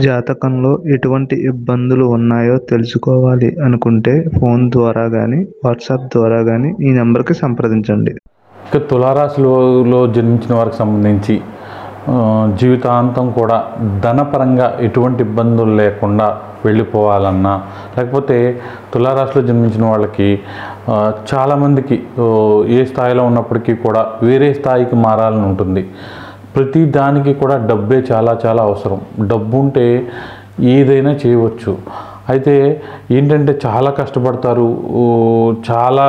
జాతకంలో ఎటువంటి ఇబ్బందులు ఉన్నాయో తెలుసుకోవాలి అనుకుంటే ఫోన్ ద్వారా కానీ వాట్సాప్ ద్వారా కానీ ఈ నెంబర్కి సంప్రదించండి. ఇక తులారాశిలో జన్మించిన వారికి సంబంధించి జీవితాంతం కూడా ధనపరంగా ఎటువంటి ఇబ్బందులు లేకుండా వెళ్ళిపోవాలన్నా, లేకపోతే తులారాశిలో జన్మించిన వాళ్ళకి చాలామందికి ఏ స్థాయిలో ఉన్నప్పటికీ కూడా వేరే స్థాయికి మారాలని ఉంటుంది. ప్రతి దానికి కూడా డబ్బే చాలా చాలా అవసరం. డబ్బు ఉంటే ఏదైనా చేయవచ్చు. అయితే ఏంటంటే చాలా కష్టపడతారు, చాలా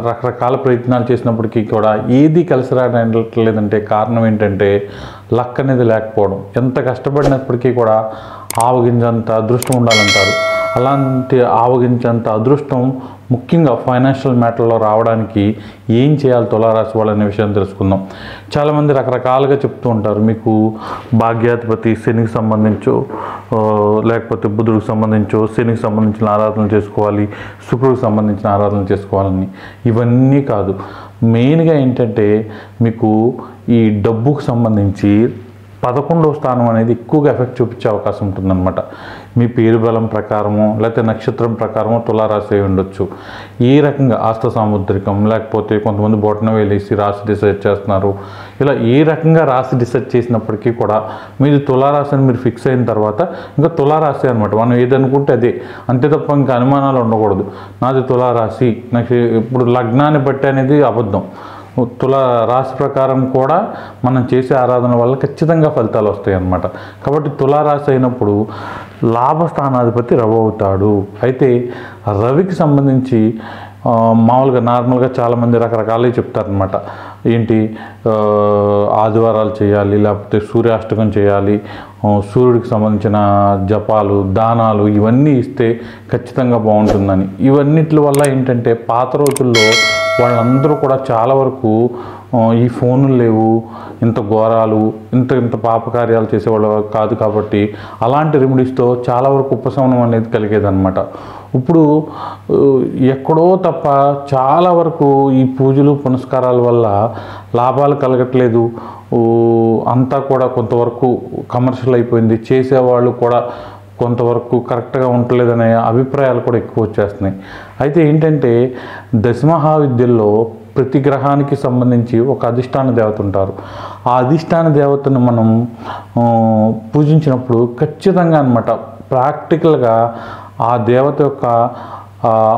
రకరకాల ప్రయత్నాలు చేసినప్పటికీ కూడా ఏది కలిసి రావట్లేదంటే కారణం ఏంటంటే లక్ అనేది లేకపోవడం. ఎంత కష్టపడినప్పటికీ కూడా ఆవగింజంత అదృష్టం ఉండాలంటారు. అలాంటి ఆవగించంత అదృష్టం ముఖ్యంగా ఫైనాన్షియల్ మ్యాటర్లో రావడానికి ఏం చేయాలి తులారాశి వాళ్ళు అనే విషయం తెలుసుకుందాం. చాలామంది రకరకాలుగా చెప్తూ ఉంటారు, మీకు భాగ్యాధిపతి శనికి సంబంధించో లేకపోతే బుధుడికి సంబంధించో శనికి సంబంధించిన ఆరాధనలు చేసుకోవాలి, శుక్రుడికి సంబంధించిన ఆరాధనలు చేసుకోవాలని. ఇవన్నీ కాదు. మెయిన్గా ఏంటంటే మీకు ఈ డబ్బుకు సంబంధించి 11వ స్థానం అనేది ఎక్కువగా ఎఫెక్ట్ చూపించే అవకాశం ఉంటుందన్నమాట. మీ పేరు బలం ప్రకారమో లేకపోతే నక్షత్రం ప్రకారమో తులారాశి అయి ఉండొచ్చు. ఏ రకంగా ఆస్త సాముద్రికం, లేకపోతే కొంతమంది బొటన వేలేసి రాశి డిసైడ్ చేస్తున్నారు. ఇలా ఏ రకంగా రాశి డిసైడ్ చేసినప్పటికీ కూడా మీరు తులారాశి అని మీరు ఫిక్స్ అయిన తర్వాత ఇంకా తులారాశి అనమాట. మనం ఏదనుకుంటే అదే, అంతే తప్ప ఇంకా అనుమానాలు ఉండకూడదు. నాది తులారాశి, నాకు ఇప్పుడు లగ్నాన్ని బట్టి అనేది అబద్ధం. తులారాశి ప్రకారం కూడా మనం చేసే ఆరాధన వల్ల ఖచ్చితంగా ఫలితాలు వస్తాయి అన్నమాట. కాబట్టి తులారాశి అయినప్పుడు లాభస్థానాధిపతి రవి అవుతాడు. అయితే రవికి సంబంధించి మామూలుగా నార్మల్గా చాలామంది రకరకాలుగా చెప్తారనమాట. ఏంటి, ఆదివారాలు చేయాలి, లేకపోతే సూర్యాష్టకం చేయాలి, సూర్యుడికి సంబంధించిన జపాలు, దానాలు ఇవన్నీ ఇస్తే ఖచ్చితంగా బాగుంటుందని. ఇవన్నిటి వల్ల ఏంటంటే పాత రోజుల్లో వాళ్ళందరూ కూడా చాలా వరకు ఈ ఫోన్లు లేవు, ఇంత ఘోరాలు, ఇంత పాపకార్యాలు చేసేవాళ్ళు కాదు. కాబట్టి అలాంటి రెమెడీస్తో చాలా వరకు ఉపశమనం అనేది కలిగేదన్నమాట. ఇప్పుడు ఎక్కడో తప్ప చాలా వరకు ఈ పూజలు పునస్కారాల వల్ల లాభాలు కలగట్లేదు. అంతా కూడా కొంతవరకు కమర్షియల్ అయిపోయింది. చేసేవాళ్ళు కూడా కొంతవరకు కరెక్ట్గా ఉండలేదనే అభిప్రాయాలు కూడా ఎక్కువ వచ్చేస్తున్నాయి. అయితే ఏంటంటే దశమహావిద్యల్లో ప్రతి గ్రహానికి సంబంధించి ఒక అధిష్టాన దేవత ఉంటారు. ఆ అధిష్టాన దేవతను మనం పూజించినప్పుడు ఖచ్చితంగా అనమాట ప్రాక్టికల్గా ఆ దేవత యొక్క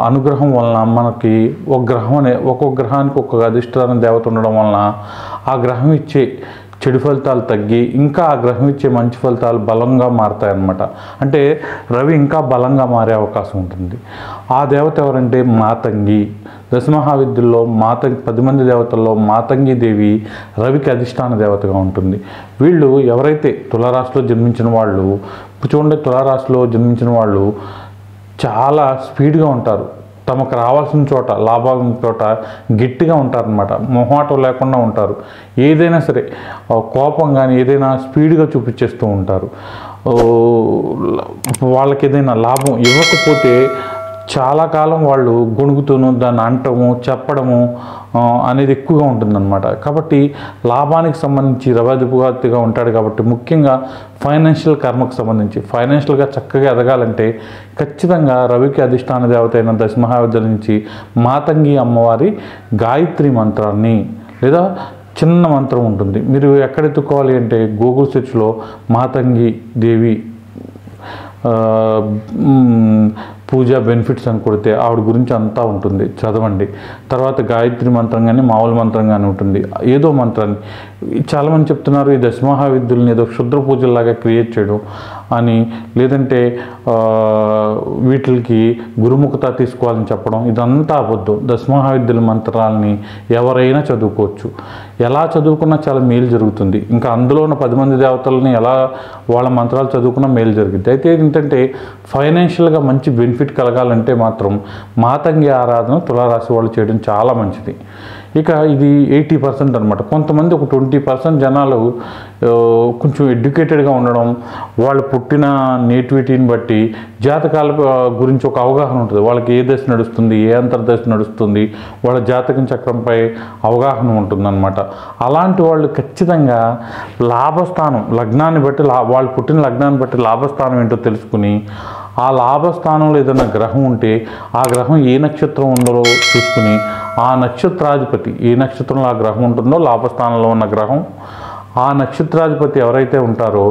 అనుగ్రహం వలన మనకి ఒక్కొక్క గ్రహానికి ఒక్కొక్క అధిష్టాన దేవత ఉండడం వలన ఆ గ్రహం ఇచ్చే చెడు ఫలితాలు తగ్గి ఇంకా ఆ గ్రహం ఇచ్చే మంచి ఫలితాలు బలంగా మారతాయన్నమాట. అంటే రవి ఇంకా బలంగా మారే అవకాశం ఉంటుంది. ఆ దేవత ఎవరంటే మాతంగి. దశమహావిద్యల్లో 10 మంది దేవతల్లో మాతంగి దేవి రవికి అధిష్టాన దేవతగా ఉంటుంది. వీళ్ళు ఎవరైతే తులారాశిలో జన్మించిన వాళ్ళు, చూడండి, తులారాశిలో జన్మించిన వాళ్ళు చాలా స్పీడ్గా ఉంటారు. తమకు రావాల్సిన చోట, లాభం చోట గట్టిగా ఉంటారనమాట. మొహమాటం లేకుండా ఉంటారు. ఏదైనా సరే కోపం కానీ ఏదైనా స్పీడ్గా చూపించేస్తూ ఉంటారు. వాళ్ళకి ఏదైనా లాభం ఇవ్వకపోతే చాలా కాలం వాళ్ళు గొణుగుతూను దాన్ని అంటము చెప్పడము అనేది ఎక్కువగా ఉంటుందన్నమాట. కాబట్టి లాభానికి సంబంధించి రవాధిపతిగా ఉంటాడు. కాబట్టి ముఖ్యంగా ఫైనాన్షియల్ కర్మకు సంబంధించి ఫైనాన్షియల్గా చక్కగా ఎదగాలంటే ఖచ్చితంగా రవికి అధిష్టాన దేవత అయిన దశమహావిద్యల నుంచి మాతంగి అమ్మవారి గాయత్రి మంత్రాన్ని లేదా చిన్న మంత్రం ఉంటుంది. మీరు ఎక్కడ ఎత్తుకోవాలి అంటే గూగుల్ సెర్చ్లో మాతంగి దేవి పూజ బెనిఫిట్స్ అని కొడితే ఆవిడ గురించి అంతా ఉంటుంది, చదవండి. తర్వాత గాయత్రి మంత్రం కానీ మామూలు మంత్రం కానీ ఉంటుంది. ఏదో మంత్రాన్ని చాలామంది చెప్తున్నారు ఈ దశమహావిద్యుల్ని ఏదో క్షుద్ర పూజల్లాగా క్రియేట్ చేయడం అని, లేదంటే వీటికి గురుముఖత తీసుకోవాలని చెప్పడం, ఇదంతా అబద్ధం. దశమహావిద్యుల మంత్రాలని ఎవరైనా చదువుకోవచ్చు. ఎలా చదువుకున్నా చాలా మేలు జరుగుతుంది. ఇంకా అందులో ఉన్న 10 మంది దేవతలని ఎలా వాళ్ళ మంత్రాలు చదువుకున్నా మేలు జరుగుతుంది. అయితే ఏంటంటే ఫైనాన్షియల్గా మంచి బెనిఫిట్ కలగాలంటే మాత్రం మాతంగి ఆరాధన తులారాశి వాళ్ళు చేయడం చాలా మంచిది. ఇక ఇది 80% అనమాట. కొంతమంది ఒక 20% జనాలు కొంచెం ఎడ్యుకేటెడ్గా ఉండడం, వాళ్ళు పుట్టిన నేటివిటీని బట్టి జాతకాల గురించి ఒక అవగాహన ఉంటుంది. వాళ్ళకి ఏ దశ నడుస్తుంది, ఏ అంతర్దశ నడుస్తుంది, వాళ్ళ జాతకం చక్రంపై అవగాహన ఉంటుందన్నమాట. అలాంటి వాళ్ళు ఖచ్చితంగా లాభస్థానం, లగ్నాన్ని బట్టి వాళ్ళు పుట్టిన లగ్నాన్ని బట్టి లాభస్థానం ఏంటో తెలుసుకుని, ఆ లాభస్థానంలో ఏదైనా గ్రహం ఉంటే ఆ గ్రహం ఏ నక్షత్రం ఉందో చూసుకుని, ఆ నక్షత్రాధిపతి ఏ నక్షత్రంలో ఆ గ్రహం ఉంటుందో, లాభస్థానంలో ఉన్న గ్రహం, ఆ నక్షత్రాధిపతి ఎవరైతే ఉంటారో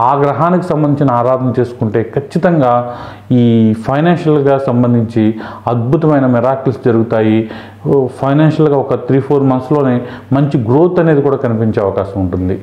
ఆ గ్రహానికి సంబంధించిన ఆరాధన చేసుకుంటే ఖచ్చితంగా ఈ ఫైనాన్షియల్గా సంబంధించి అద్భుతమైన మిరాకిల్స్ జరుగుతాయి. ఫైనాన్షియల్గా ఒక 3-4 మంత్స్లోనే మంచి గ్రోత్ అనేది కూడా కనిపించే అవకాశం ఉంటుంది.